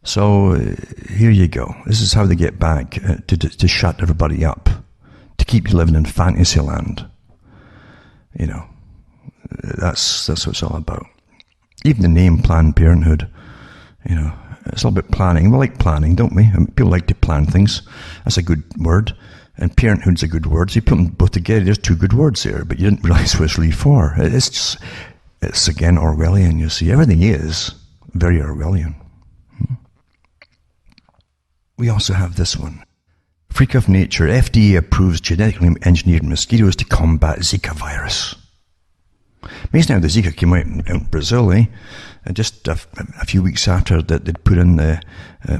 So here you go. This is how they get back to shut everybody up, to keep you living in fantasy land. You know, that's what it's all about. Even the name Planned Parenthood, you know, it's all about planning. We like planning, don't we? I mean, people like to plan things. That's a good word. And parenthood's a good word. So you put them both together, there's two good words there, but you didn't realize what it's really for. It's again Orwellian, you see. Everything is very Orwellian. We also have this one. Freak of nature. FDA approves genetically engineered mosquitoes to combat Zika virus. Amazing how the Zika came out in Brazil, eh? Just a few weeks after that, they'd put in the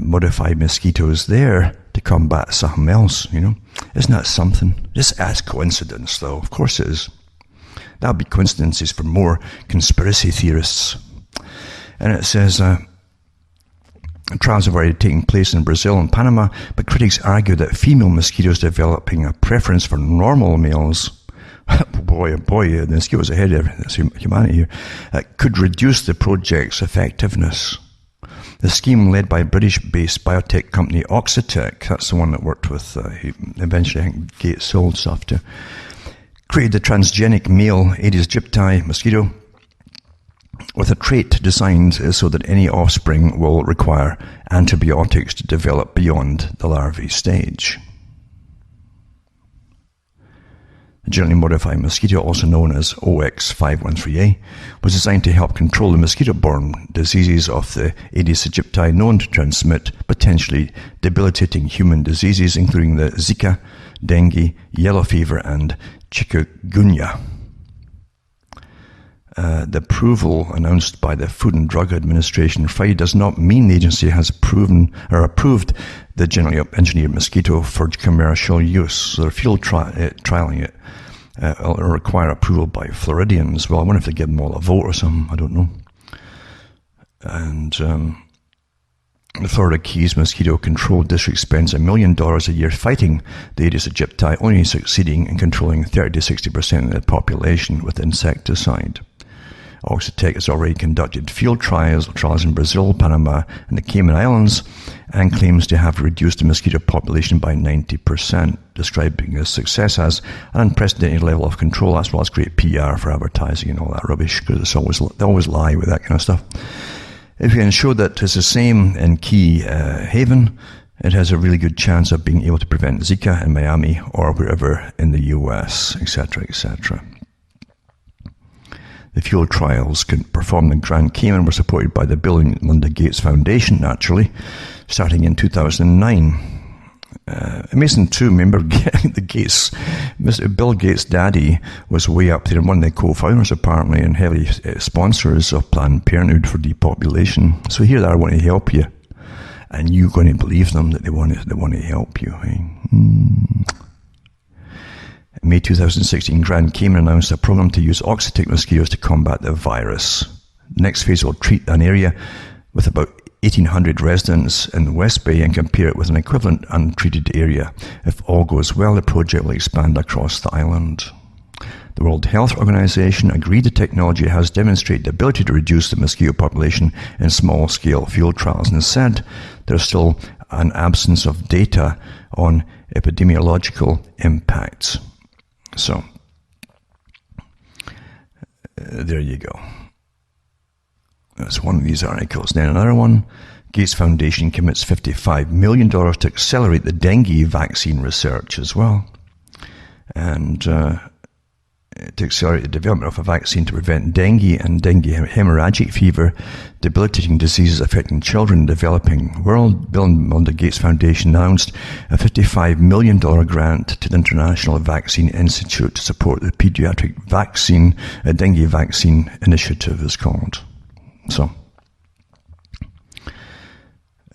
modified mosquitoes there to combat something else, you know. Isn't that something? Just as coincidence, though. Of course it is. That would be coincidences for more conspiracy theorists. And it says, trials have already taken place in Brazil and Panama, but critics argue that female mosquitoes developing a preference for normal males, boy, the mosquitoes ahead of humanity here, could reduce the project's effectiveness. The scheme, led by British-based biotech company Oxitec, that's the one that worked with, eventually I think Gates sold stuff to, created the transgenic male Aedes aegypti mosquito with a trait designed so that any offspring will require antibiotics to develop beyond the larvae stage. The genetically modified mosquito, also known as OX513A, was designed to help control the mosquito-borne diseases of the Aedes aegypti known to transmit potentially debilitating human diseases, including the Zika, Dengue, yellow fever, and chikungunya. The approval announced by the Food and Drug Administration Friday does not mean the agency has approved the genetically engineered mosquito for commercial use. So they're field trialing it. It'll require approval by Floridians. Well, I wonder if they give them all a vote or something. I don't know. And the Florida Keys Mosquito Control District spends $1 million a year fighting the Aedes aegypti, only succeeding in controlling 30 to 60% of the population with insecticide. Oxitec has already conducted field trials in Brazil, Panama, and the Cayman Islands, and claims to have reduced the mosquito population by 90%, describing the success as an unprecedented level of control. That's why it's great PR for advertising and all that rubbish, because they always lie with that kind of stuff. If you can show that it's the same in Key Haven, it has a really good chance of being able to prevent Zika in Miami or wherever in the US, etc., etc. The field trials performed in Grand Cayman were supported by the Bill and Melinda Gates Foundation, naturally, starting in 2009. Amazing too, remember the Gates, Bill Gates' daddy was way up there and one of the co-founders apparently and heavy sponsors of Planned Parenthood for depopulation. So here they are wanting to help you, and you're going to believe them that they want to help you. Eh? In May 2016, Grand Cayman announced a program to use Oxitec mosquitoes to combat the virus. The next phase will treat an area with about 1,800 residents in the West Bay and compare it with an equivalent untreated area. If all goes well, the project will expand across the island. The World Health Organization agreed the technology has demonstrated the ability to reduce the mosquito population in small-scale field trials and said there's still an absence of data on epidemiological impacts. So, there you go. That's one of these articles. Then another one, Gates Foundation commits $55 million to accelerate the dengue vaccine research as well. And to accelerate the development of a vaccine to prevent dengue and dengue hemorrhagic fever, debilitating diseases affecting children in the developing world. Bill and Melinda Gates Foundation announced a $55 million grant to the International Vaccine Institute to support the pediatric vaccine, a dengue vaccine initiative is called. So,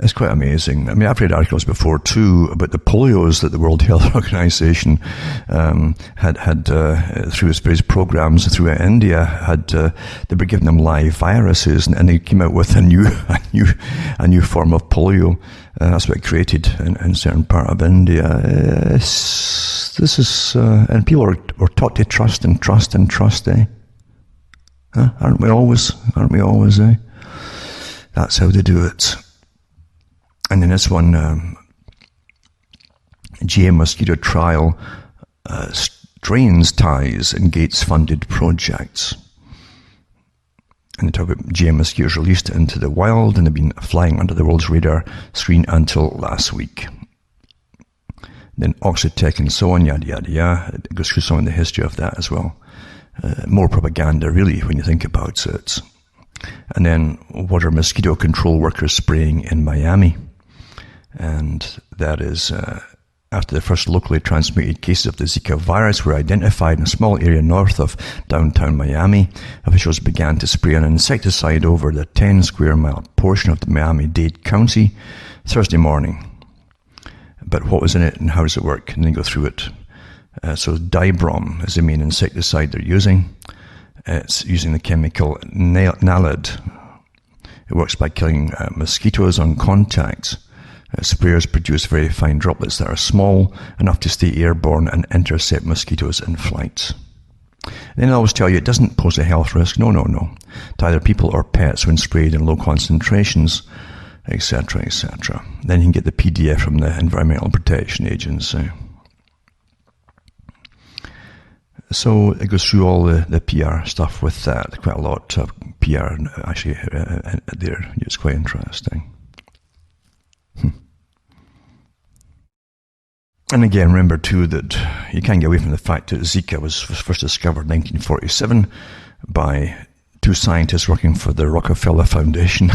it's quite amazing. I mean, I've read articles before too about the polios that the World Health Organization had through its various programs through India they were giving them live viruses, and they came out with a new form of polio. That's what it created in a certain part of India. And people are taught to trust and trust and trust, eh? Huh? Aren't we always, eh? That's how they do it. And then this one, GM mosquito trial strains ties in Gates-funded projects. And they talk about GM mosquitoes released into the wild, and they've been flying under the world's radar screen until last week. Then Oxitec and so on, yada, yada, yada. It goes through some of the history of that as well. More propaganda, really, when you think about it. And then, what are mosquito control workers spraying in Miami? And that is, after the first locally transmitted cases of the Zika virus were identified in a small area north of downtown Miami, officials began to spray an insecticide over the 10 square mile portion of the Miami-Dade County Thursday morning. But what was in it and how does it work? And then go through it. So dibrom is the main insecticide they're using. It's using the chemical naled. It works by killing mosquitoes on contact. Sprayers produce very fine droplets that are small enough to stay airborne and intercept mosquitoes in flight. And then I always tell you it doesn't pose a health risk. No. To either people or pets when sprayed in low concentrations, etc., etc. Then you can get the PDF from the Environmental Protection Agency. So it goes through all the PR stuff with that. Quite a lot of PR actually there. It's quite interesting. And again, remember too that you can't get away from the fact that Zika was first discovered in 1947 by two scientists working for the Rockefeller Foundation,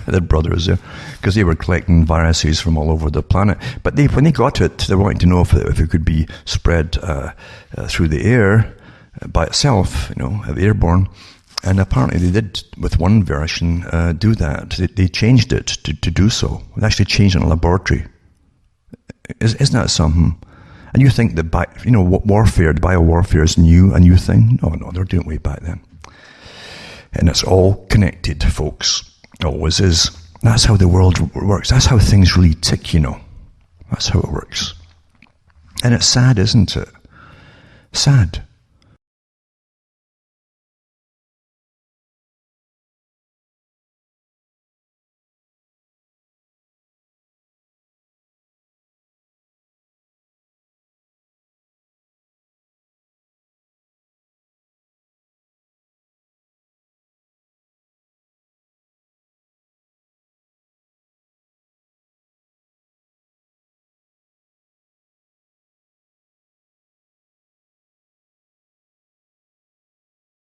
the brothers there, because they were collecting viruses from all over the planet. But when they got to it, they wanted to know if it could be spread through the air by itself, airborne. And apparently they did, with one version, do that. They changed it to do so. They actually changed it in a laboratory. Isn't that something? And you think that warfare, the biowarfare is a new thing? No, they were doing it way back then. And it's all connected, folks. Always is. That's how the world works. That's how things really tick, That's how it works. And it's sad, isn't it? Sad.